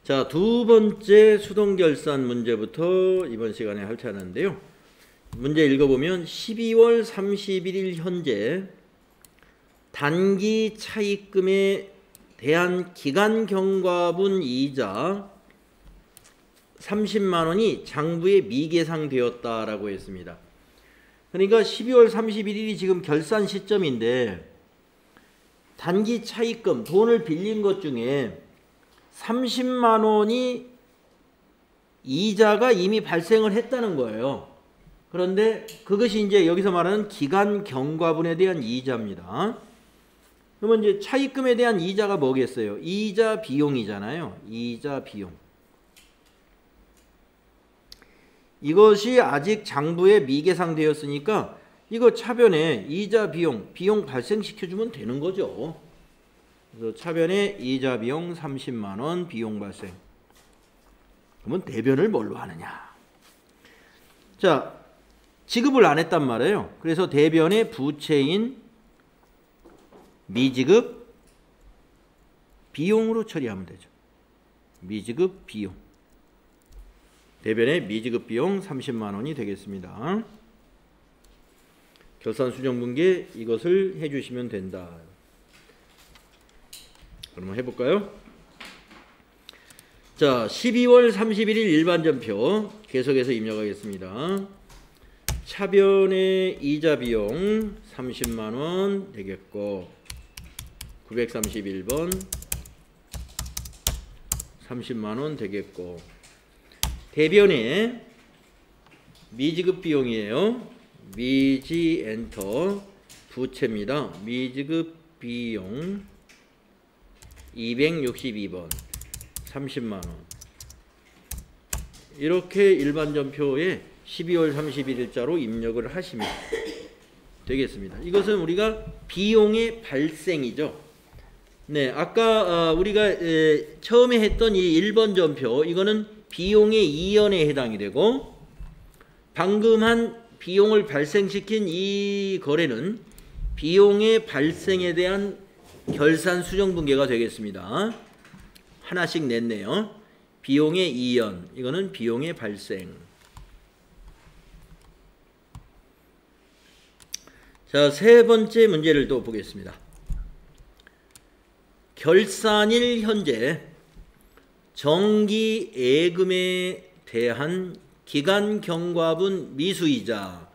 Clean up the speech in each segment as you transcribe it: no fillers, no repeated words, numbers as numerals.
자, 두 번째 수동결산 문제부터 이번 시간에 할 차례인데요. 문제 읽어보면 12월 31일 현재 단기 차입금에 대한 기간 경과분 이자 30만 원이 장부에 미계상되었다라고 했습니다. 그러니까 12월 31일이 지금 결산 시점인데 단기 차입금, 돈을 빌린 것 중에 30만 원이 이자가 이미 발생을 했다는 거예요. 그런데 그것이 이제 여기서 말하는 기간 경과분에 대한 이자입니다. 그러면 이제 차입금에 대한 이자가 뭐겠어요? 이자 비용이잖아요. 이자 비용. 이것이 아직 장부에 미계상되었으니까 이거 차변에 이자 비용 발생시켜주면 되는 거죠. 그래서 차변에 이자 비용 30만 원 비용 발생. 그러면 대변을 뭘로 하느냐? 자, 지급을 안 했단 말이에요. 그래서 대변의 부채인 미지급 비용으로 처리하면 되죠. 미지급 비용. 대변의 미지급 비용 30만 원이 되겠습니다. 결산 수정분계 이것을 해주시면 된다. 그러면 해볼까요? 자, 12월 31일 일반전표 계속해서 입력하겠습니다. 차변의 이자 비용 30만 원 되겠고 931번 30만 원 되겠고 대변의 미지급 비용이에요. 미지 엔터 부채입니다. 미지급 비용 262번 30만 원. 이렇게 일반전표에 12월 31일자로 입력을 하시면 되겠습니다. 이것은 우리가 비용의 발생이죠. 네, 아까 우리가 처음에 했던 이 1번 전표 이거는 비용의 이연에 해당이 되고 방금 한 비용을 발생시킨 이 거래는 비용의 발생에 대한 결산 수정분계가 되겠습니다. 하나씩 냈네요. 비용의 이연, 이거는 비용의 발생. 자, 세 번째 문제를 또 보겠습니다. 결산일 현재 정기예금에 대한 기간 경과분 미수이자.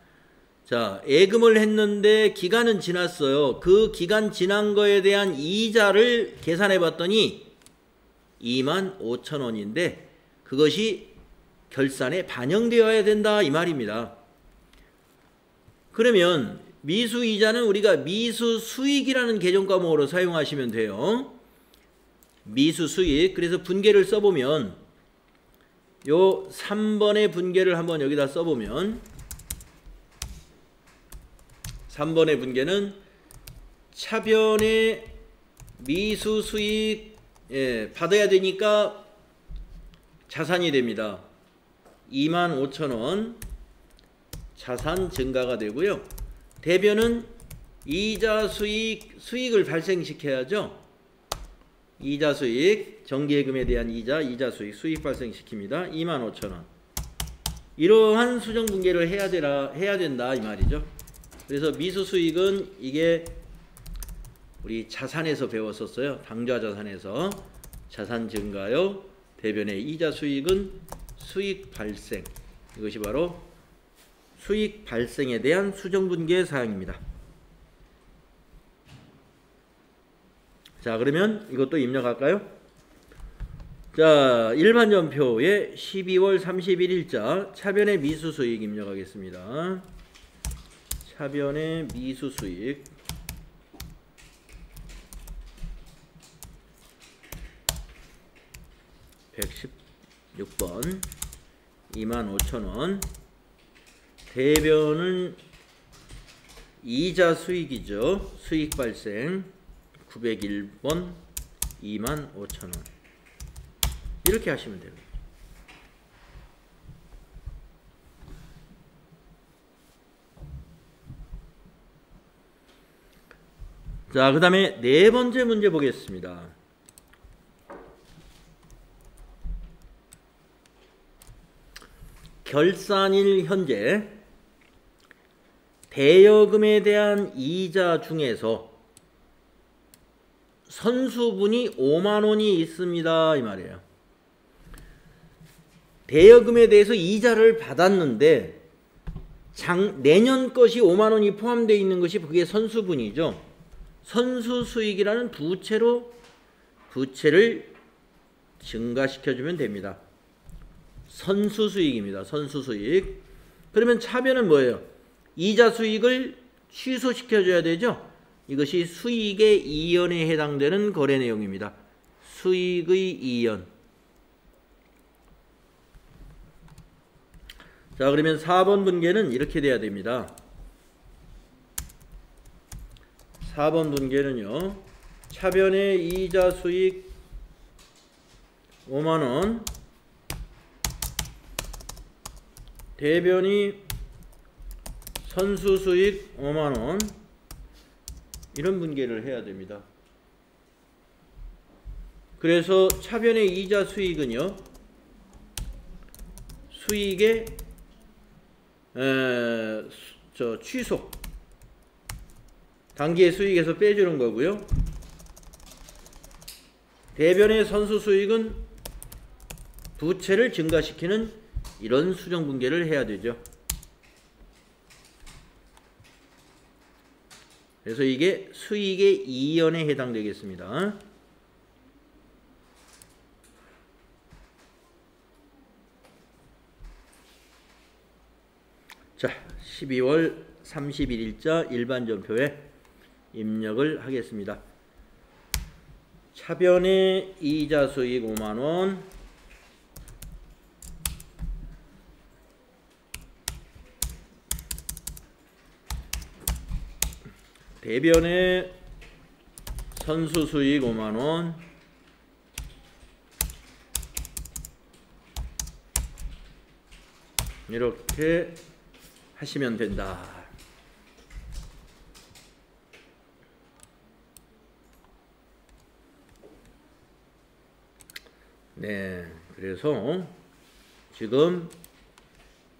자, 예금을 했는데 기간은 지났어요. 그 기간 지난 거에 대한 이자를 계산해 봤더니 25,000원인데 그것이 결산에 반영되어야 된다 이 말입니다. 그러면 미수이자는 우리가 미수수익이라는 계정과목으로 사용하시면 돼요. 미수수익. 그래서 분계를 써보면 요 3번의 분계를 한번 여기다 써보면 3번의 분계는 차변의 미수수익 받아야 되니까 자산이 됩니다. 25,000원 자산 증가가 되고요. 대변은 이자 수익을 발생시켜야죠. 이자 수익, 정기예금에 대한 이자 수익 발생시킵니다. 25,000원. 이러한 수정분계를 해야 된다 이 말이죠. 그래서 미수수익은 이게 우리 자산에서 배웠었어요. 당좌자산에서 자산 증가요. 대변의 이자 수익은 수익 발생. 이것이 바로 수익 발생에 대한 수정분계 사항입니다. 자, 그러면 이것도 입력할까요? 자, 일반전표에 12월 31일자 차변의 미수수익 입력하겠습니다. 차변의 미수수익 116번 25,000원. 대변은 이자 수익이죠. 수익 발생 901번 25,000원. 이렇게 하시면 됩니다. 자, 그 다음에 네 번째 문제 보겠습니다. 결산일 현재 대여금에 대한 이자 중에서 선수분이 5만 원이 있습니다 이 말이에요. 대여금에 대해서 이자를 받았는데 내년 것이 5만 원이 포함되어 있는 것이 그게 선수분이죠. 선수수익이라는 부채를 증가시켜주면 됩니다. 선수수익입니다. 선수수익. 그러면 차변은 뭐예요? 이자 수익을 취소시켜줘야 되죠. 이것이 수익의 이연에 해당되는 거래 내용입니다. 수익의 이연. 자, 그러면 4번 분계는 이렇게 돼야 됩니다. 4번 분계는요. 차변의 이자 수익 5만 원, 대변이 선수 수익 5만 원, 이런 분계를 해야 됩니다. 그래서 차변의 이자 수익은요. 수익의 취소, 단기의 수익에서 빼주는 거고요. 대변의 선수 수익은 부채를 증가시키는 이런 수정 분계를 해야 되죠. 그래서 이게 수익의 이연에 해당되겠습니다. 자, 12월 31일자 일반전표에 입력을 하겠습니다. 차변의 이자 수익 5만 원, 대변의 선수 수익 5만 원, 이렇게 하시면 된다. 네, 그래서 지금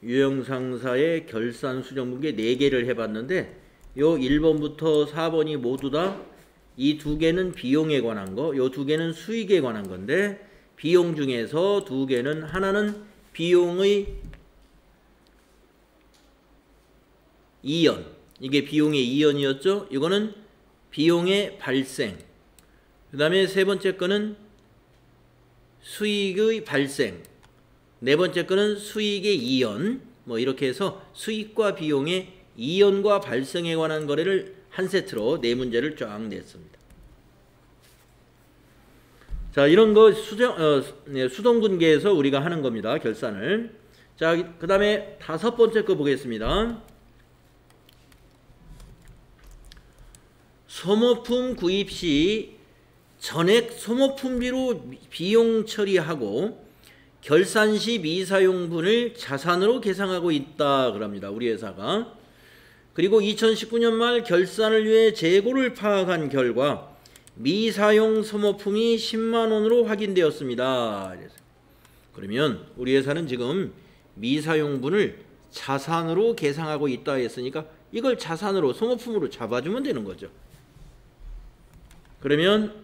유형상사의 결산 수정 분계 4개를 해봤는데 요 1번부터 4번이 모두 다 이 2개는 비용에 관한 거, 요 2개는 수익에 관한 건데 비용 중에서 2개는 하나는 비용의 이연, 이게 비용의 이연이었죠. 이거는 비용의 발생. 그 다음에 세 번째 거는 수익의 발생. 네 번째 거는 수익의 이연. 뭐 이렇게 해서 수익과 비용의 이연과 발생에 관한 거래를 한 세트로 4문제를 쫙 냈습니다. 자, 이런 거 수동분계에서 우리가 하는 겁니다. 결산을. 자, 그 다음에 5번째 거 보겠습니다. 소모품 구입 시 전액 소모품비로 비용 처리하고 결산 시 미사용분을 자산으로 계상하고 있다 그럽니다. 우리 회사가. 그리고 2019년 말 결산을 위해 재고를 파악한 결과 미사용 소모품이 10만 원으로 확인되었습니다. 그러면 우리 회사는 지금 미사용분을 자산으로 계상하고 있다 했으니까 이걸 자산으로 소모품으로 잡아주면 되는 거죠. 그러면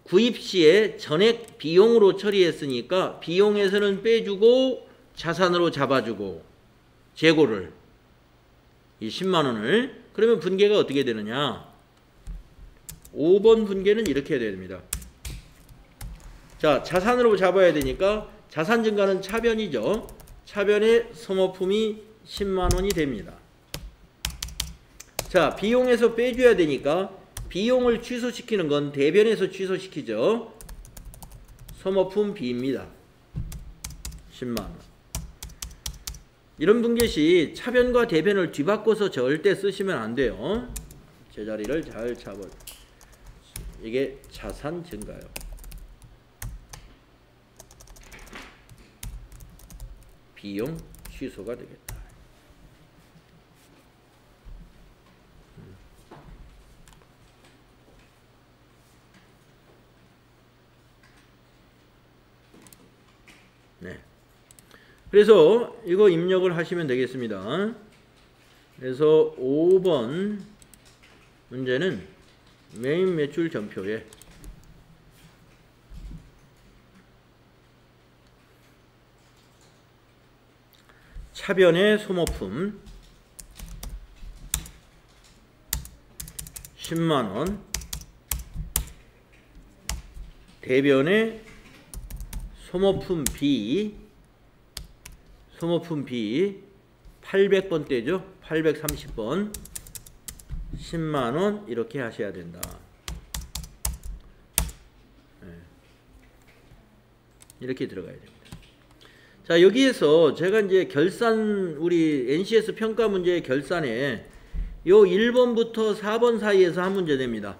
구입 시에 전액 비용으로 처리했으니까 비용에서는 빼주고 자산으로 잡아주고 재고를 이 10만 원을. 그러면 분계가 어떻게 되느냐? 5번 분계는 이렇게 해야 됩니다. 자, 자산으로 잡아야 되니까 자산 증가는 차변이죠. 차변의 소모품이 10만 원이 됩니다. 자, 비용에서 빼줘야 되니까 비용을 취소시키는 건 대변에서 취소시키죠. 소모품 B입니다. 10만 원. 이런 분계 시 차변과 대변을 뒤바꿔서 절대 쓰시면 안 돼요. 제자리를 잘 잡아요. 이게 자산 증가요. 비용 취소가 되겠다. 네. 그래서 이거 입력을 하시면 되겠습니다. 그래서 5번 문제는 메인 매출 전표에 차변의 소모품 10만원, 대변의 소모품 B 800번대죠. 830번 10만원 이렇게 하셔야 된다. 이렇게 들어가야 됩니다. 자, 여기에서 제가 이제 결산, 우리 NCS 평가 문제의 결산에 요 1번부터 4번 사이에서 한 문제 됩니다.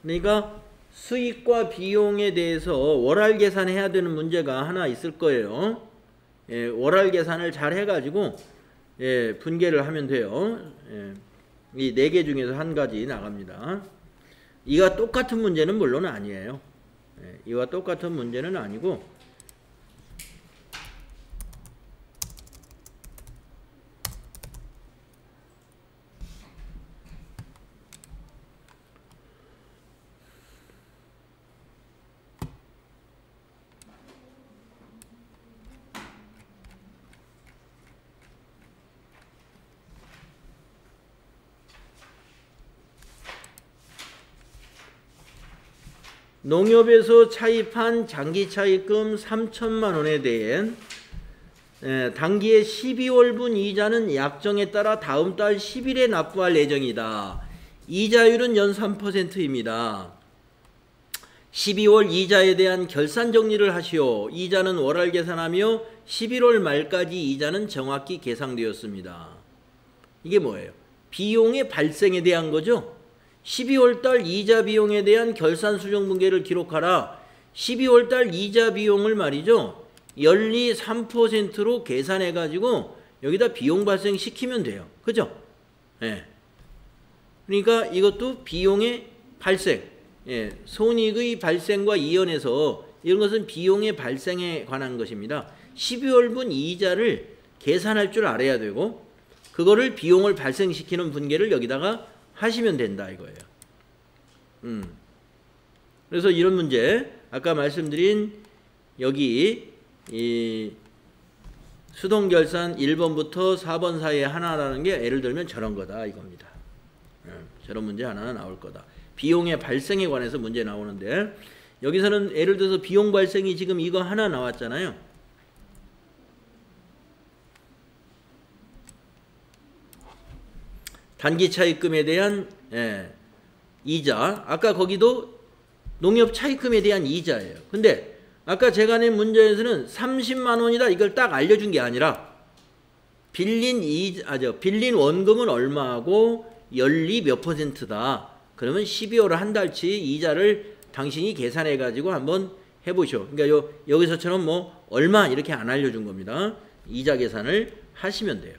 그러니까 수익과 비용에 대해서 월할 계산해야 되는 문제가 하나 있을 거예요. 예, 월할 계산을 잘 해가지고 예, 분계를 하면 돼요. 예, 이 4개 중에서 한 가지 나갑니다. 이와 똑같은 문제는 물론 아니에요. 예, 이와 똑같은 문제는 아니고 농협에서 차입한 장기 차입금 3천만 원에 대한 당기의 12월분 이자는 약정에 따라 다음 달 10일에 납부할 예정이다. 이자율은 연 3%입니다. 12월 이자에 대한 결산 정리를 하시오. 이자는 월할 계산하며 11월 말까지 이자는 정확히 계상되었습니다. 이게 뭐예요? 비용의 발생에 대한 거죠. 12월달 이자 비용에 대한 결산 수정 분계를 기록하라. 12월달 이자 비용을 말이죠. 연리 3%로 계산해 가지고 여기다 비용 발생시키면 돼요. 그죠? 예. 그러니까 이것도 비용의 발생, 예. 손익의 발생과 이연해서 이런 것은 비용의 발생에 관한 것입니다. 12월분 이자를 계산할 줄 알아야 되고 그거를 비용을 발생시키는 분계를 여기다가 하시면 된다 이거예요. 그래서 이런 문제 아까 말씀드린 여기 이 수동결산 1번부터 4번 사이에 하나라는 게 예를 들면 저런 거다 이겁니다. 저런 문제 하나 나올 거다. 비용의 발생에 관해서 문제 나오는데 여기서는 예를 들어서 비용 발생이 지금 이거 하나 나왔잖아요. 단기 차입금에 대한 이자, 아까 거기도 농협 차입금에 대한 이자예요. 근데 아까 제가 낸 문제에서는 30만 원이다 이걸 딱 알려준 게 아니라 빌린 원금은 얼마고 연리 몇 %다. 그러면 12월 한 달치 이자를 당신이 계산해 가지고 한번 해보시오. 그러니까 여기서처럼 뭐 얼마 이렇게 안 알려준 겁니다. 이자 계산을 하시면 돼요.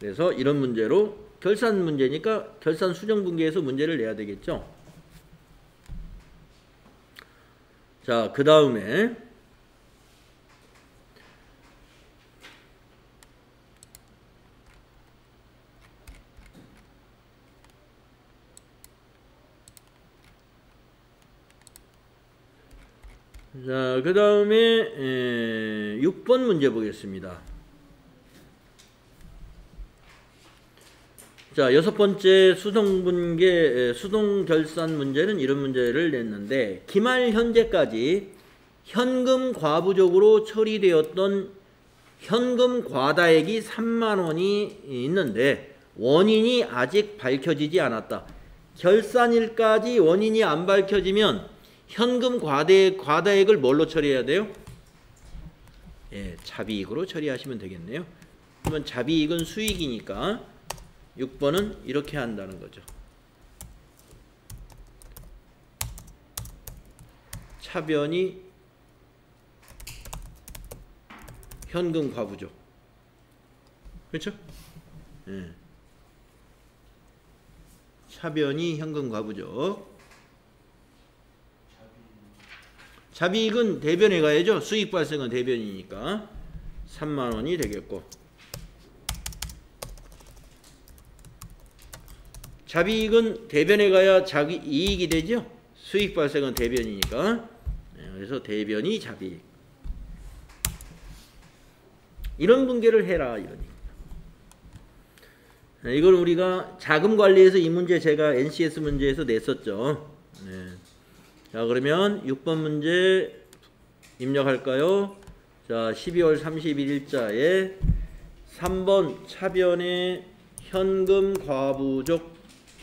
그래서 이런 문제로 결산 문제니까 결산 수정 분계에서 문제를 내야 되겠죠. 자, 그 다음에 자, 그 다음에 6번 문제 보겠습니다. 자, 6번째 수동분계, 수동결산 문제는 이런 문제를 냈는데 기말 현재까지 현금 과부적으로 처리되었던 현금 과다액이 3만 원이 있는데 원인이 아직 밝혀지지 않았다. 결산일까지 원인이 안 밝혀지면 현금 과다액을 뭘로 처리해야 돼요? 예, 자비익으로 처리하시면 되겠네요. 그러면 자비익은 수익이니까 6번은 이렇게 한다는 거죠. 차변이 현금 과부죠. 그렇죠? 예. 차변이 현금 과부죠. 잡이익은 대변에 가야죠. 수익 발생은 대변이니까 3만 원이 되겠고, 잡이익은 대변에 가야 자기 이익이 되죠. 수익 발생은 대변이니까. 그래서 대변이 잡이익. 이런 분계를 해라 이러니까. 이걸 우리가 자금 관리에서 이 문제 제가 NCS 문제에서 냈었죠. 네. 자, 그러면 6번 문제 입력할까요? 자, 12월 31일자에 3번 차변의 현금 과부족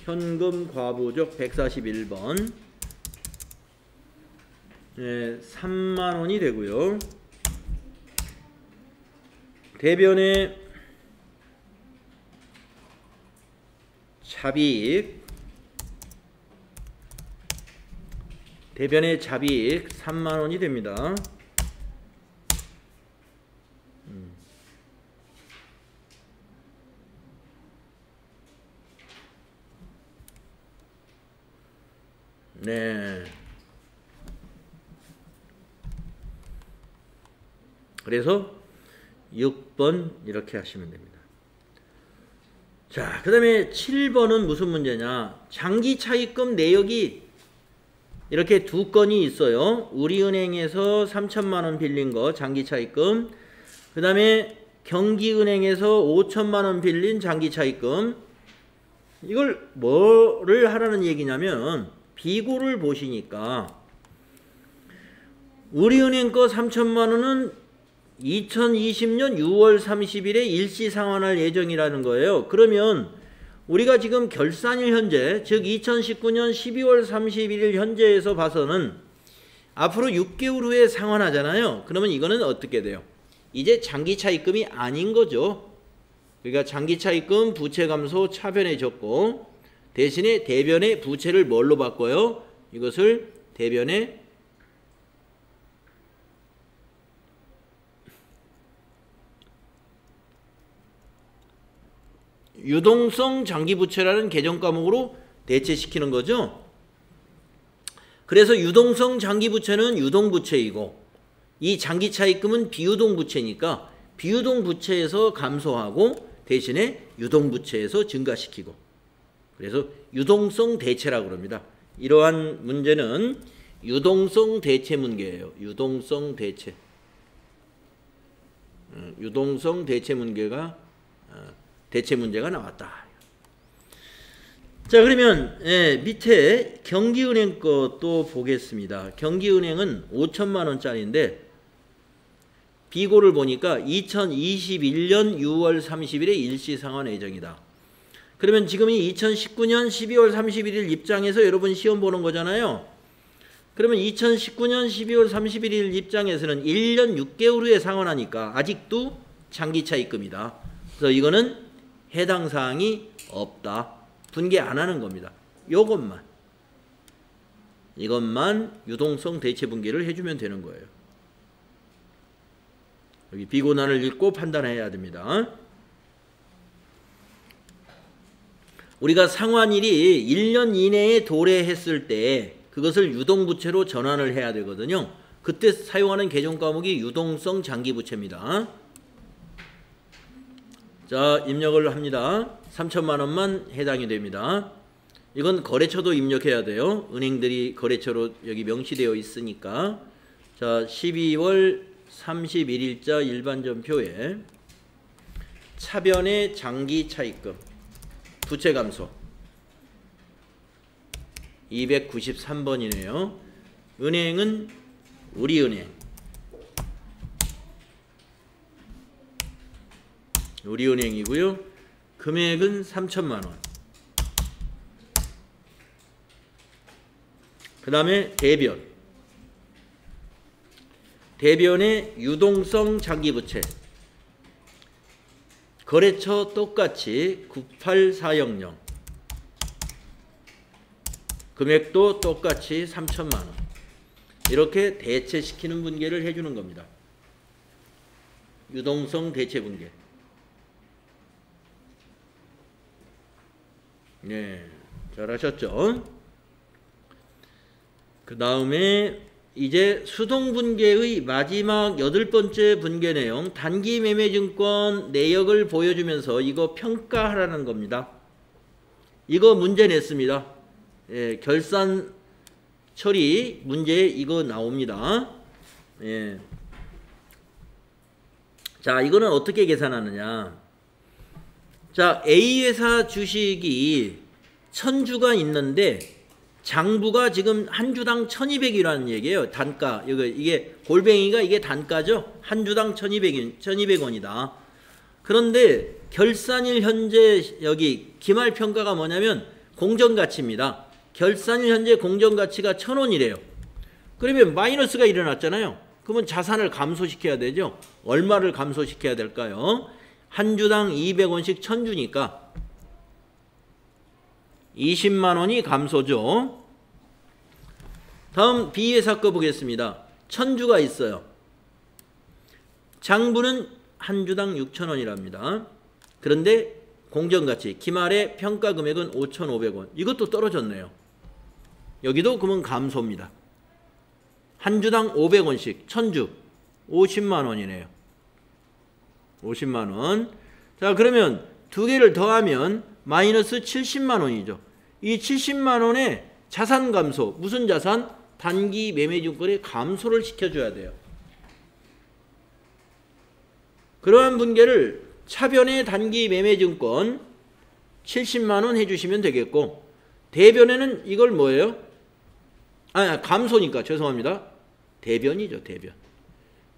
141번. 네, 3만 원이 되고요. 대변의 잡이익, 대변의 잡이익 3만 원이 됩니다. 네. 그래서 6번 이렇게 하시면 됩니다. 자, 그 다음에 7번은 무슨 문제냐. 장기 차입금 내역이 이렇게 두 건이 있어요. 우리은행에서 3천만 원 빌린 거 장기 차입금, 그 다음에 경기은행에서 5천만 원 빌린 장기 차입금. 이걸 뭐를 하라는 얘기냐면, 비고를 보시니까 우리은행 거 3천만 원은 2020년 6월 30일에 일시 상환할 예정이라는 거예요. 그러면 우리가 지금 결산일 현재, 즉 2019년 12월 31일 현재에서 봐서는 앞으로 6개월 후에 상환하잖아요. 그러면 이거는 어떻게 돼요? 이제 장기 차입금이 아닌 거죠. 그러니까 장기 차입금 부채 감소 차변해졌고, 대신에 대변의 부채를 뭘로 바꿔요? 이것을 대변의 유동성 장기부채라는 개정 과목으로 대체시키는 거죠. 그래서 유동성 장기부채는 유동부채이고, 이 장기차입금은 비유동부채니까 비유동부채에서 감소하고 대신에 유동부채에서 증가시키고, 그래서 유동성 대체라고 그럽니다. 이러한 문제는 유동성 대체 문제예요. 유동성 대체. 유동성 대체 문제가 대체 문제가 나왔다. 자, 그러면 밑에 경기은행 것도 보겠습니다. 경기은행은 5천만 원짜리인데 비고를 보니까 2021년 6월 30일에 일시상환 예정이다. 그러면 지금이 2019년 12월 31일 입장에서 여러분 시험 보는 거잖아요. 그러면 2019년 12월 31일 입장에서는 1년 6개월 후에 상환하니까 아직도 장기차입금이다. 그래서 이거는 해당 사항이 없다. 분계 안 하는 겁니다. 이것만 유동성 대체 분계를 해주면 되는 거예요. 여기 비고난을 읽고 판단해야 됩니다. 우리가 상환일이 1년 이내에 도래했을 때 그것을 유동부채로 전환을 해야 되거든요. 그때 사용하는 개정 과목이 유동성 장기부채입니다. 자, 입력을 합니다. 3천만 원만 해당이 됩니다. 이건 거래처도 입력해야 돼요. 은행들이 거래처로 여기 명시되어 있으니까. 자, 12월 31일자 일반전표에 차변의 장기 차입금 부채 감소 293번이네요. 은행은 우리은행이고요. 금액은 3천만 원. 그 다음에 대변의 유동성 장기부채 거래처 똑같이 98400 금액도 똑같이 3천만 원. 이렇게 대체시키는 분계를 해주는 겁니다. 유동성 대체 분계. 네, 잘하셨죠? 그 다음에 이제 수동분계의 마지막 8번째 분계 내용 단기매매증권 내역을 보여주면서 이거 평가하라는 겁니다. 이거 문제 냈습니다. 예, 결산 처리 문제에 이거 나옵니다. 예. 자, 이거는 어떻게 계산하느냐. 자, A회사 주식이 1000주가 있는데 장부가 지금 한 주당 1200이라는 얘기예요. 단가. 이게 골뱅이가 이게 단가죠. 한 주당 1200원이다. 그런데 결산일 현재 여기 기말평가가 뭐냐면 공정가치입니다. 결산일 현재 공정가치가 1000원이래요. 그러면 마이너스가 일어났잖아요. 그러면 자산을 감소시켜야 되죠. 얼마를 감소시켜야 될까요? 한 주당 200원씩 1000주니까 20만 원이 감소죠. 다음 B회사 거 보겠습니다. 1000주가 있어요. 장부는 한 주당 6,000원이랍니다. 그런데 공정가치, 기말의 평가 금액은 5,500원. 이것도 떨어졌네요. 여기도 그러면 감소입니다. 한 주당 500원씩 1000주 50만 원이네요. 50만 원. 자, 그러면 두 개를 더하면 마이너스 70만 원이죠. 이 70만 원의 자산 감소, 무슨 자산? 단기 매매증권의 감소를 시켜줘야 돼요. 그러한 분계를 차변의 단기 매매증권 70만 원 해주시면 되겠고, 대변에는 이걸 뭐예요? 감소니까 죄송합니다. 대변이죠, 대변.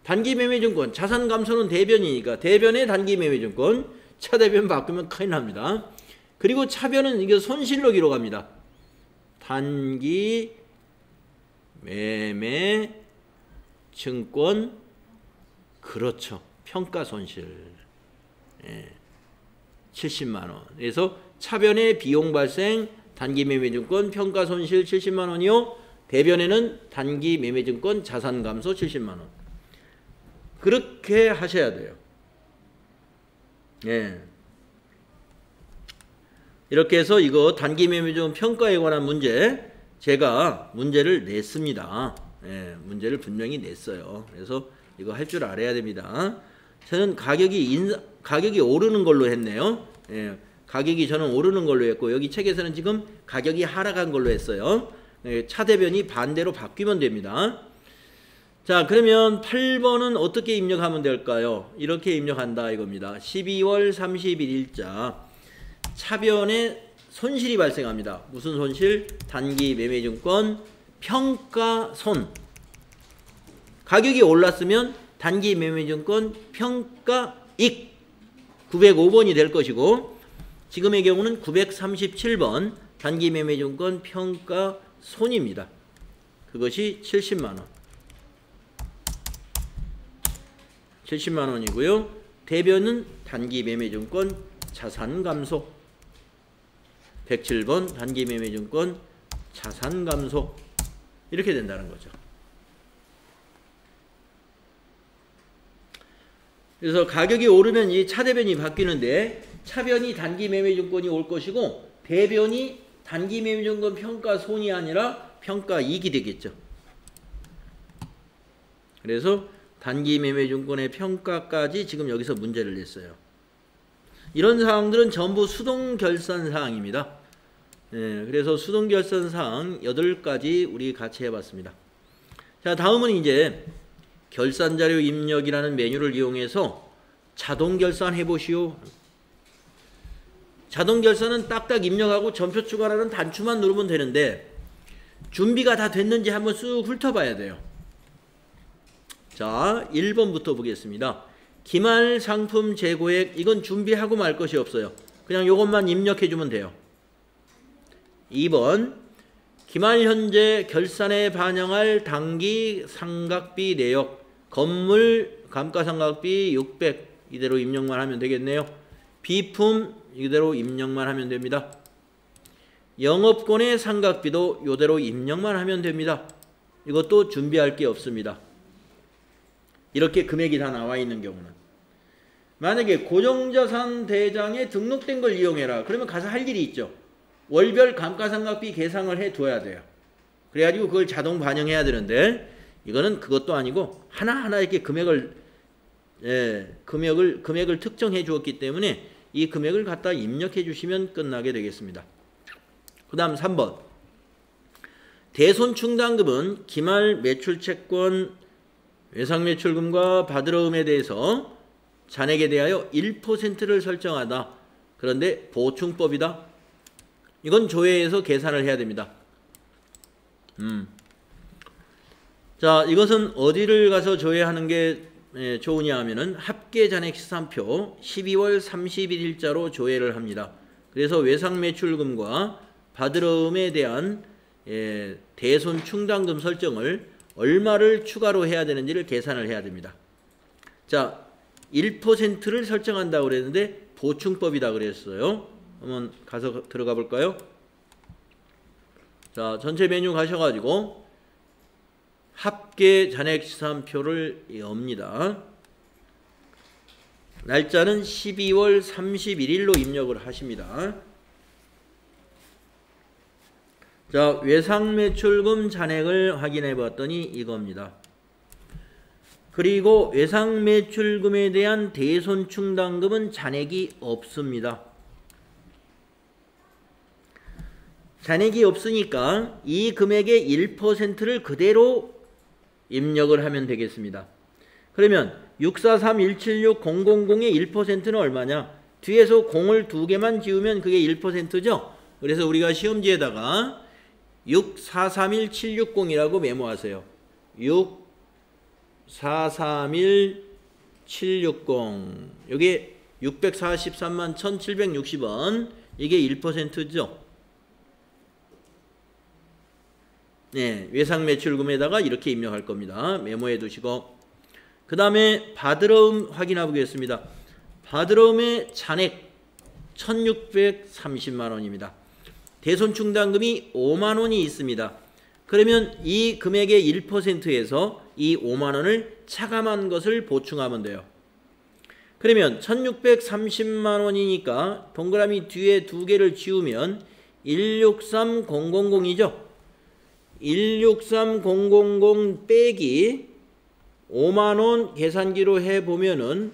단기 매매증권 자산 감소는 대변이니까 대변의 단기 매매증권 차대변 바꾸면 큰일 납니다. 그리고 차변은 이게 손실로 기록합니다. 단기 매매 증권, 그렇죠. 평가 손실. 예. 70만 원. 그래서 차변의 비용 발생 단기 매매증권 평가 손실 70만 원이요. 대변에는 단기 매매증권 자산 감소 70만 원. 그렇게 하셔야 돼요. 예. 이렇게 해서 이거 단기 매매증권 평가에 관한 문제 제가 문제를 냈습니다. 예, 문제를 분명히 냈어요. 그래서 이거 할 줄 알아야 됩니다. 저는 가격이 오르는 걸로 했네요. 예, 가격이 저는 오르는 걸로 했고 여기 책에서는 지금 가격이 하락한 걸로 했어요. 예, 차대변이 반대로 바뀌면 됩니다. 자, 그러면 8번은 어떻게 입력하면 될까요? 이렇게 입력한다 이겁니다. 12월 30일자 차변에 손실이 발생합니다. 무슨 손실? 단기 매매증권 평가손. 가격이 올랐으면 단기 매매증권 평가익 905번이 될 것이고, 지금의 경우는 937번 단기 매매증권 평가손입니다. 그것이 70만원. 70만원이고요. 대변은 단기 매매증권 자산 감소. 107번 단기 매매증권 자산 감소. 이렇게 된다는 거죠. 그래서 가격이 오르면 이 차대변이 바뀌는데, 차변이 단기 매매증권이 올 것이고 대변이 단기 매매증권 평가손이 아니라 평가이익이 되겠죠. 그래서 단기 매매증권의 평가까지 지금 여기서 문제를 냈어요. 이런 사항들은 전부 수동결산 사항입니다. 예, 그래서 수동결산 사항 8가지 우리 같이 해봤습니다. 자, 다음은 이제 결산자료 입력이라는 메뉴를 이용해서 자동결산 해보시오. 자동결산은 딱딱 입력하고 점표 추가라는 단추만 누르면 되는데 준비가 다 됐는지 한번 쑥 훑어봐야 돼요. 자, 1번부터 보겠습니다. 기말 상품 재고액, 이건 준비하고 말 것이 없어요. 그냥 이것만 입력해주면 돼요. 2번 기말 현재 결산에 반영할 당기 상각비 내역, 건물 감가상각비 600 이대로 입력만 하면 되겠네요. 비품 이대로 입력만 하면 됩니다. 영업권의 상각비도 이대로 입력만 하면 됩니다. 이것도 준비할 게 없습니다. 이렇게 금액이 다 나와 있는 경우는. 만약에 고정자산 대장에 등록된 걸 이용해라. 그러면 가서 할 일이 있죠. 월별 감가상각비 계상을 해둬야 돼요. 그래가지고 그걸 자동 반영해야 되는데 이거는 그것도 아니고 하나하나 이렇게 금액을 특정해 주었기 때문에 이 금액을 갖다 입력해 주시면 끝나게 되겠습니다. 그 다음 3번. 대손충당금은 기말 매출채권 외상매출금과 받으러움에 대해서 잔액에 대하여 1%를 설정하다. 그런데 보충법이다. 이건 조회에서 계산을 해야 됩니다. 자, 이것은 어디를 가서 조회하는 게 좋으냐 하면은 합계잔액시산표 12월 31일자로 조회를 합니다. 그래서 외상매출금과 받으러움에 대한 대손충당금 설정을 얼마를 추가로 해야 되는지를 계산을 해야 됩니다. 자, 1%를 설정한다고 그랬는데 보충법이다 그랬어요. 한번 가서 들어가 볼까요? 자, 전체 메뉴 가셔가지고 합계 잔액시산표를 엽니다. 날짜는 12월 31일로 입력을 하십니다. 자, 외상매출금 잔액을 확인해 봤더니 이겁니다. 그리고 외상매출금에 대한 대손충당금은 잔액이 없습니다. 잔액이 없으니까 이 금액의 1%를 그대로 입력을 하면 되겠습니다. 그러면 643176000의 1%는 얼마냐? 뒤에서 0을 2개만 지우면 그게 1%죠? 그래서 우리가 시험지에다가 6431,760이라고 메모하세요. 6431,760. 여기 643만 1,760원. 이게 1%죠. 네, 외상매출금에다가 이렇게 입력할 겁니다. 메모해 두시고. 그 다음에 받으러움 확인해 보겠습니다. 받으러움의 잔액 1,630만원입니다. 대손충당금이 5만원이 있습니다. 그러면 이 금액의 1%에서 이 5만원을 차감한 것을 보충하면 돼요. 그러면 1,630만원이니까 동그라미 뒤에 2개를 지우면 163000이죠. 163000 빼기 5만원 계산기로 해보면은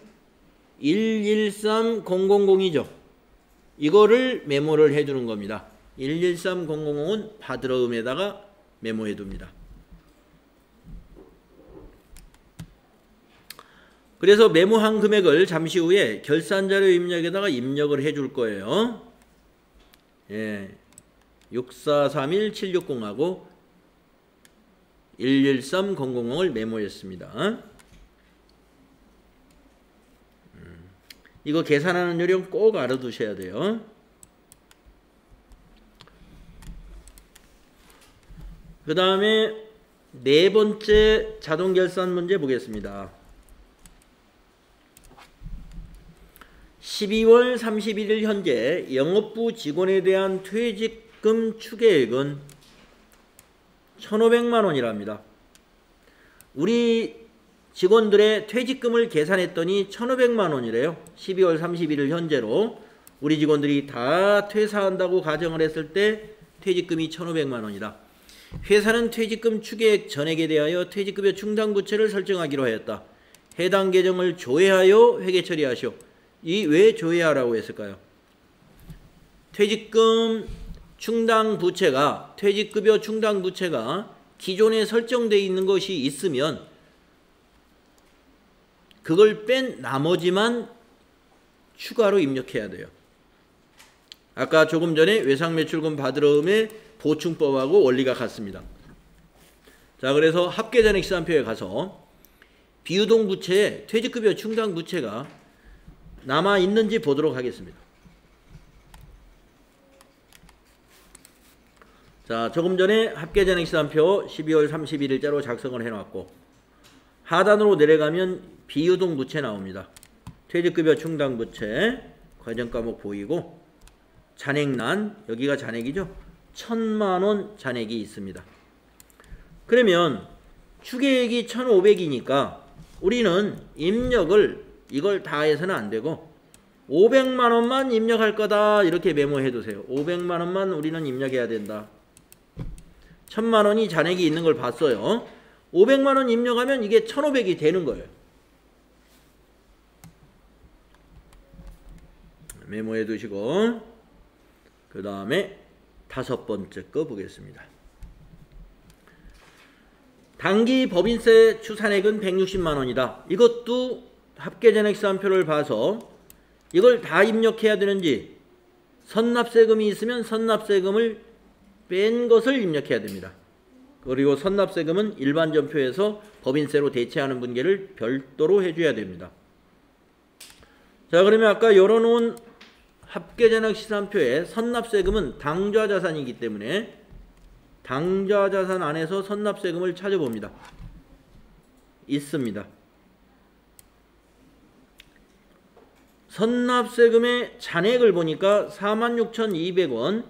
113000이죠. 이거를 메모를 해주는 겁니다. 113000은 받으러움에다가 메모해 둡니다. 그래서 메모한 금액을 잠시 후에 결산자료 입력에다가 입력을 해줄 거예요. 예, 6431,760하고 113000을 메모했습니다. 이거 계산하는 요령 꼭 알아두셔야 돼요. 그 다음에 네 번째 자동결산 문제 보겠습니다. 12월 31일 현재 영업부 직원에 대한 퇴직금 추계액은 1,500만원이랍니다. 우리 직원들의 퇴직금을 계산했더니 1,500만원이래요. 12월 31일 현재로 우리 직원들이 다 퇴사한다고 가정을 했을 때 퇴직금이 1,500만원이다. 회사는 퇴직금 추계액 전액에 대하여 퇴직급여 충당부채를 설정하기로 하였다. 해당 계정을 조회하여 회계 처리하시오. 이 왜 조회하라고 했을까요? 퇴직금 충당부채가 퇴직급여 충당부채가 기존에 설정되어 있는 것이 있으면 그걸 뺀 나머지만 추가로 입력해야 돼요. 아까 조금 전에 외상매출금 받으러움의 보충법하고 원리가 같습니다. 자, 그래서 합계잔액시산표에 가서 비유동부채에 퇴직급여 충당부채가 남아있는지 보도록 하겠습니다. 자, 조금 전에 합계잔액시산표 12월 31일자로 작성을 해놨고 하단으로 내려가면 비유동부채 나옵니다. 퇴직급여 충당부채 과정과목 보이고 잔액란, 여기가 잔액이죠. 1,000만원 잔액이 있습니다. 그러면 추계액이 1,500이니까 우리는 입력을 이걸 다 해서는 안 되고 500만원만 입력할 거다 이렇게 메모해 두세요. 500만원만 우리는 입력해야 된다. 1,000만원이 잔액이 있는 걸 봤어요. 500만 원 입력하면 이게 1,500이 되는 거예요. 메모해 두시고 그 다음에 5번째 거 보겠습니다. 당기 법인세 추산액은 160만 원이다. 이것도 합계전액시산표를 봐서 이걸 다 입력해야 되는지 선납세금이 있으면 선납세금을 뺀 것을 입력해야 됩니다. 그리고 선납세금은 일반전표에서 법인세로 대체하는 분계를 별도로 해줘야 됩니다. 자, 그러면 아까 열어놓은 합계전액시산표에 선납세금은 당좌자산이기 때문에 당좌자산 안에서 선납세금을 찾아봅니다. 있습니다. 선납세금의 잔액을 보니까 46,200원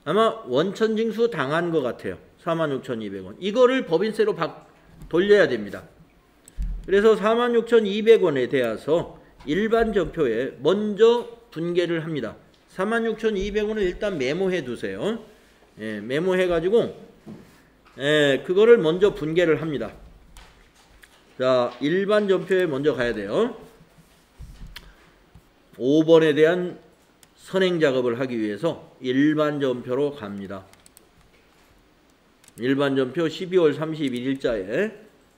아마 원천징수 당한 것 같아요. 46,200원. 이거를 법인세로 돌려야 됩니다. 그래서 46,200원에 대해서 일반 전표에 먼저 분계를 합니다. 46,200원을 일단 메모해 두세요. 예, 메모해 가지고 그거를 먼저 분계를 합니다. 자, 일반 전표에 먼저 가야 돼요. 5번에 대한 선행 작업을 하기 위해서 일반 전표로 갑니다. 일반 전표 12월 31일자에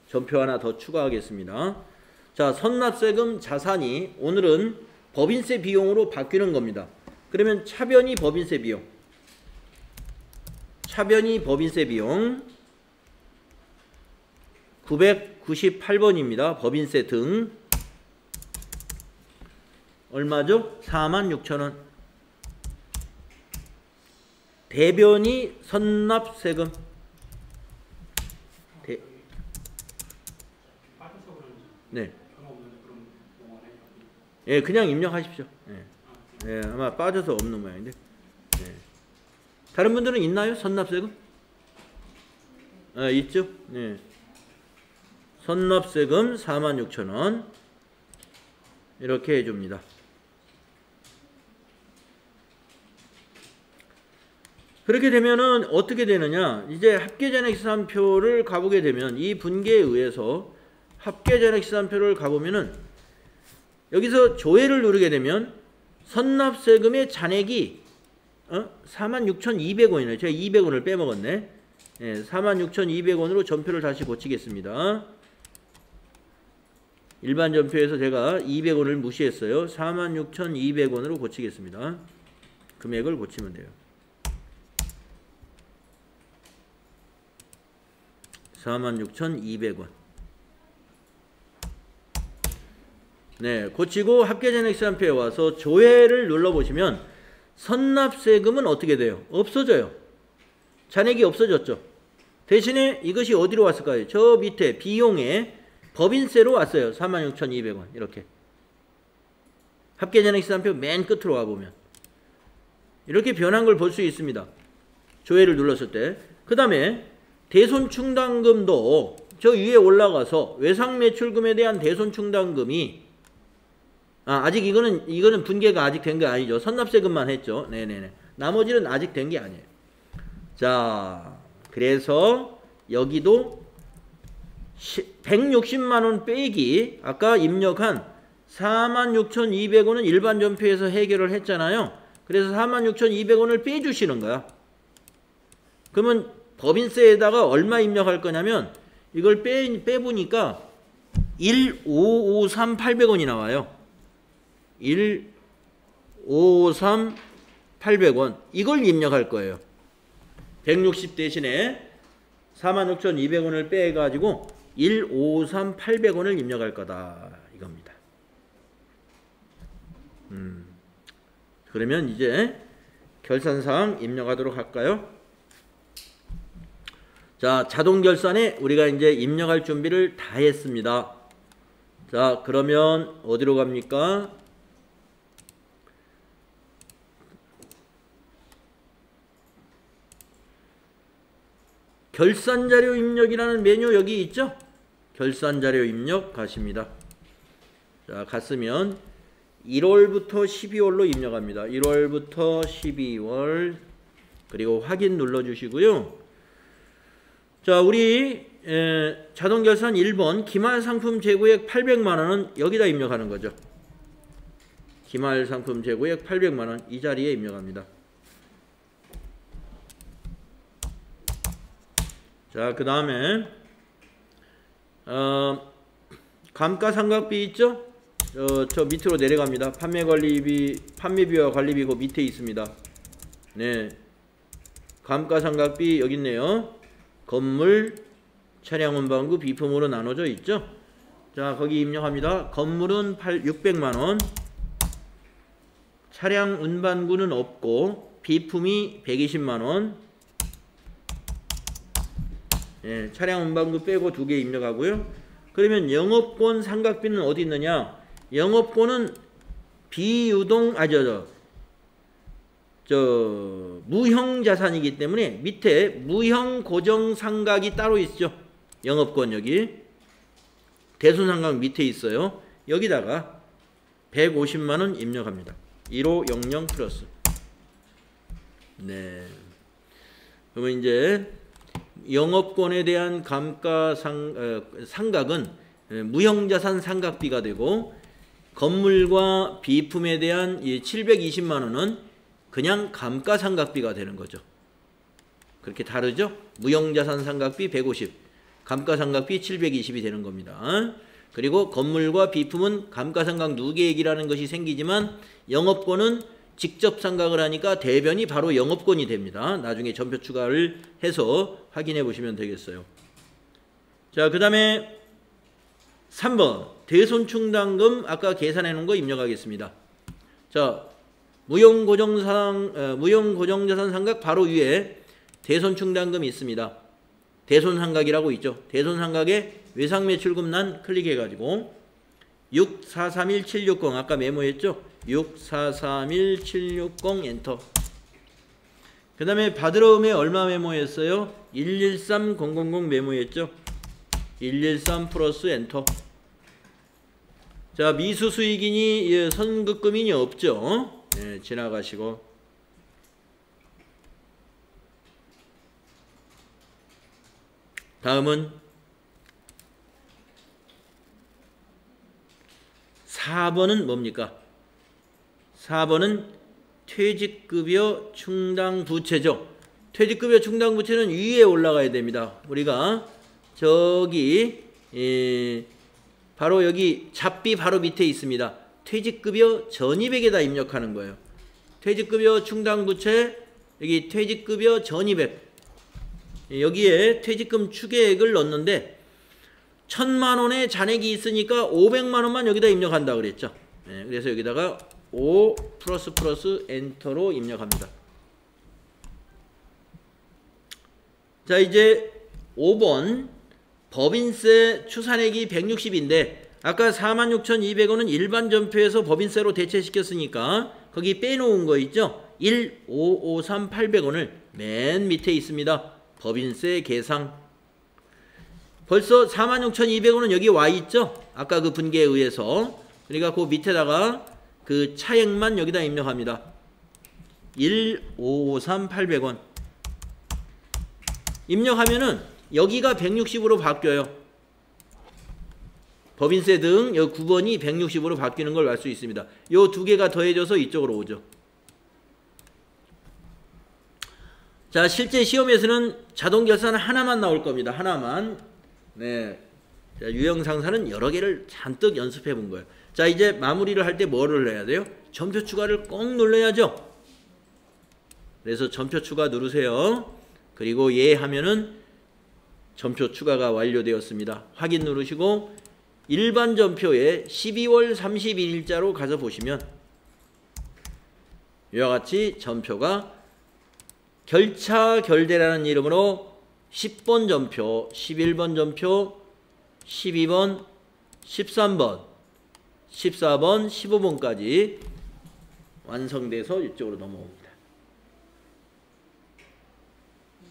전표 하나 더 추가하겠습니다. 자, 선납세금 자산이 오늘은 법인세 비용으로 바뀌는 겁니다. 그러면 차변이 법인세 비용. 차변이 법인세 비용 998번입니다. 법인세 등 얼마죠? 46,000원. 대변이 선납세금 네. 예, 그냥 입력하십시오. 예. 예, 아마 빠져서 없는 모양인데. 예. 다른 분들은 있나요? 선납세금? 있죠? 예. 선납세금 46,000원 이렇게 해줍니다. 그렇게 되면은 어떻게 되느냐? 이제 합계전액시산표를 가보게 되면 이 분계에 의해서 합계전액시산표를 가보면은 여기서 조회를 누르게 되면 선납세금의 잔액이 46,200원이네요. 제가 200원을 빼먹었네. 예, 46,200원으로 전표를 다시 고치겠습니다. 일반 전표에서 제가 200원을 무시했어요. 46,200원으로 고치겠습니다. 금액을 고치면 돼요. 46,200원. 네, 고치고 합계전액시산표에 와서 조회를 눌러보시면 선납세금은 어떻게 돼요? 없어져요. 잔액이 없어졌죠. 대신에 이것이 어디로 왔을까요? 저 밑에 비용에 법인세로 왔어요. 46,200원 이렇게. 합계전액시산표 맨 끝으로 와보면 이렇게 변한 걸 볼 수 있습니다. 조회를 눌렀을 때. 그 다음에 대손충당금도 저 위에 올라가서 외상매출금에 대한 대손충당금이 아직 이거는 분계가 아직 된 게 아니죠. 선납세금만 했죠. 네네네. 나머지는 아직 된 게 아니에요. 자, 그래서 여기도 160만 원 빼기 아까 입력한 46,200원은 일반 전표에서 해결을 했잖아요. 그래서 46,200원을 빼주시는 거야. 그러면 법인세에다가 얼마 입력할 거냐면 이걸 빼보니까 1,553,800원이 나와요. 1,553,800원 이걸 입력할 거예요. 160 대신에 46,200원을 빼가지고 1,553,800원을 입력할 거다 이겁니다. 그러면 이제 결산사항 입력하도록 할까요? 자, 자동결산에 우리가 이제 입력할 준비를 다 했습니다. 자, 그러면 어디로 갑니까? 결산자료 입력이라는 메뉴 여기 있죠? 결산자료 입력 가십니다. 자, 갔으면 1월부터 12월로 입력합니다. 1월부터 12월 그리고 확인 눌러주시고요. 자, 우리 자동결산 1번 기말상품 재고액 800만원은 여기다 입력하는 거죠. 기말상품 재고액 800만원 이 자리에 입력합니다. 자, 그 다음에 감가상각비 있죠? 저 밑으로 내려갑니다. 판매비와 관리비 그 밑에 있습니다. 네, 감가상각비 여기 있네요. 건물, 차량 운반구, 비품으로 나눠져 있죠. 자, 거기 입력합니다. 건물은 600만원, 차량 운반구는 없고 비품이 120만원. 예, 차량 운반구 빼고 2개 입력하고요. 그러면 영업권 상각비는 어디 있느냐? 영업권은 비유동 무형 자산이기 때문에 밑에 무형 고정 상각이 따로 있죠. 영업권 여기 대손 상각 밑에 있어요. 여기다가 150만원 입력합니다. 1500 플러스. 네. 그러면 이제 영업권에 대한 상각은 무형자산 상각비가 되고, 건물과 비품에 대한 720만원은 그냥 감가상각비가 되는 거죠. 그렇게 다르죠? 무형자산 상각비 150, 감가상각비 720이 되는 겁니다. 그리고 건물과 비품은 감가상각 누계액이라는 것이 생기지만 영업권은 직접 상각을 하니까 대변이 바로 영업권이 됩니다. 나중에 전표 추가를 해서 확인해 보시면 되겠어요. 자, 그 다음에 3번 대손충당금 아까 계산해 놓은 거 입력하겠습니다. 자, 무형고정자산 상각 바로 위에 대손충당금이 있습니다. 대손상각이라고 있죠. 대손상각에 외상매출금란 클릭해가지고 6431760 아까 메모했죠. 6431760 엔터. 그 다음에 받으러 음에 얼마 메모했어요? 113000 메모했죠. 113 플러스 엔터. 자, 미수수익인이 선급금인이 없죠. 네, 지나가시고. 다음은 4번은 뭡니까? 4번은 퇴직급여 충당부채죠. 퇴직급여 충당부채는 위에 올라가야 됩니다. 우리가 저기 바로 여기 잡비 바로 밑에 있습니다. 퇴직급여 전입액에다 입력하는 거예요. 퇴직급여 충당부채 여기 퇴직급여 전입액 여기에 퇴직금 추계액을 넣는데 1000만원의 잔액이 있으니까 500만원만 여기다 입력한다 그랬죠. 네, 그래서 여기다가 5 플러스 엔터로 입력합니다. 자, 이제 5번 법인세 추산액이 160인데 아까 46,200원은 일반 전표에서 법인세로 대체시켰으니까 거기 빼놓은 거 있죠. 1553800원을 맨 밑에 있습니다. 법인세 계상. 벌써 46,200원은 여기 와 있죠. 아까 그 분계에 의해서. 그러니까 그 밑에다가 그 차액만 여기다 입력합니다. 1553800원 입력하면은 여기가 160으로 바뀌어요. 법인세 등 여기 9번이 160으로 바뀌는 걸 알 수 있습니다. 요 두 개가 더해져서 이쪽으로 오죠. 자, 실제 시험에서는 자동결산 하나만 나올 겁니다. 하나만. 네. 자, 유형상사는 여러 개를 잔뜩 연습해 본 거예요. 자, 이제 마무리를 할 때 뭐를 해야 돼요? 전표 추가를 꼭 눌러야죠. 그래서 전표 추가 누르세요. 그리고 예 하면은 전표 추가가 완료되었습니다. 확인 누르시고 일반 전표에 12월 31일자로 가서 보시면 이와 같이 전표가 결차 결대라는 이름으로 10번 전표, 11번 전표, 12번, 13번, 14번, 15번까지 완성돼서 이쪽으로 넘어옵니다.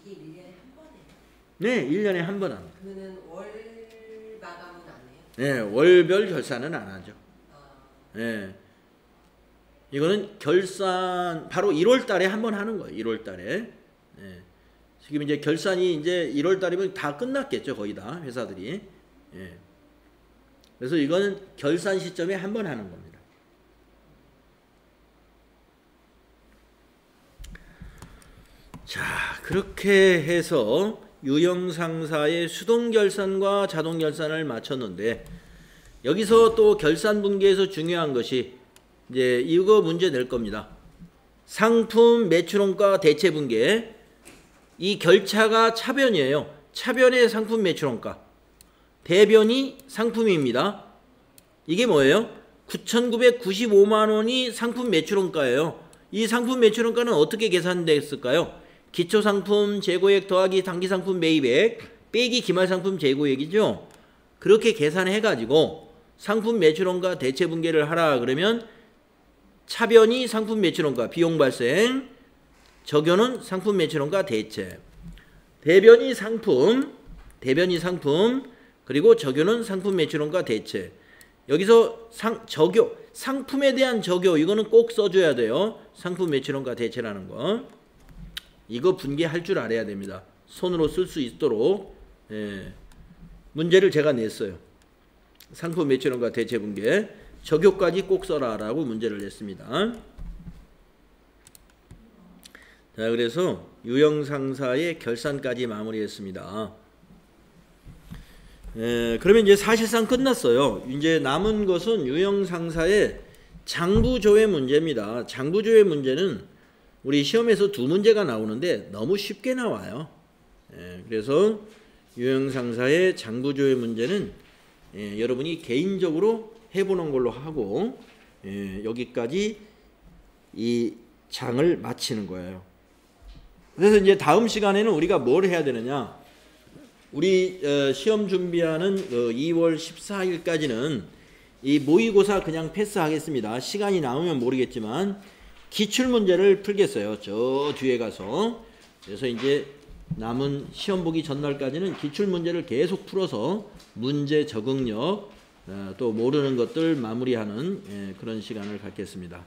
이게 1년에 한 번이에요? 네, 1년에 한 번 합니다. 그러면 월 마감은 안 해요? 네, 월별 결산은 안 하죠. 네. 이거는 결산 바로 1월 달에 한 번 하는 거예요. 1월 달에. 네. 지금 이제 결산이 이제 1월 달이면 다 끝났겠죠. 거의 다 회사들이. 예. 그래서 이거는 결산 시점에 한 번 하는 겁니다. 자, 그렇게 해서 유형상사의 수동결산과 자동결산을 마쳤는데, 여기서 또 결산분기에서 중요한 것이 이제 이거 문제 낼 겁니다. 상품 매출원가 대체분계. 이 결차가 차변이에요. 차변의 상품 매출원가. 대변이 상품입니다. 이게 뭐예요? 9,995만 원이 상품 매출원가예요. 이 상품 매출원가는 어떻게 계산됐을까요? 기초상품 재고액 더하기 단기상품 매입액 빼기 기말상품 재고액이죠. 그렇게 계산해가지고 상품 매출원가 대체분계를 하라 그러면 차변이 상품 매출원가 비용 발생, 적용은 상품 매출원가 대체, 대변이 상품, 그리고 적용은 상품 매출원가 대체. 여기서 상품에 대한 적용 이거는 꼭 써줘야 돼요. 상품 매출원가 대체라는 거. 이거 분계할 줄 알아야 됩니다. 손으로 쓸 수 있도록. 예. 문제를 제가 냈어요. 상품 매출원가 대체 분계. 적용까지 꼭 써라라고 문제를 냈습니다. 자, 그래서 유형상사의 결산까지 마무리했습니다. 예, 그러면 이제 사실상 끝났어요. 이제 남은 것은 유형상사의 장부조회 문제입니다. 장부조회 문제는 우리 시험에서 두 문제가 나오는데 너무 쉽게 나와요. 예, 그래서 유형상사의 장부조회 문제는 여러분이 개인적으로 해보는 걸로 하고 여기까지 이 장을 마치는 거예요. 그래서 이제 다음 시간에는 우리가 뭘 해야 되느냐? 우리 시험 준비하는 2월 14일까지는 이 모의고사 그냥 패스하겠습니다. 시간이 남으면 모르겠지만 기출문제를 풀겠어요. 저 뒤에 가서. 그래서 이제 남은 시험 보기 전날까지는 기출문제를 계속 풀어서 문제 적응력 또 모르는 것들 마무리하는 그런 시간을 갖겠습니다.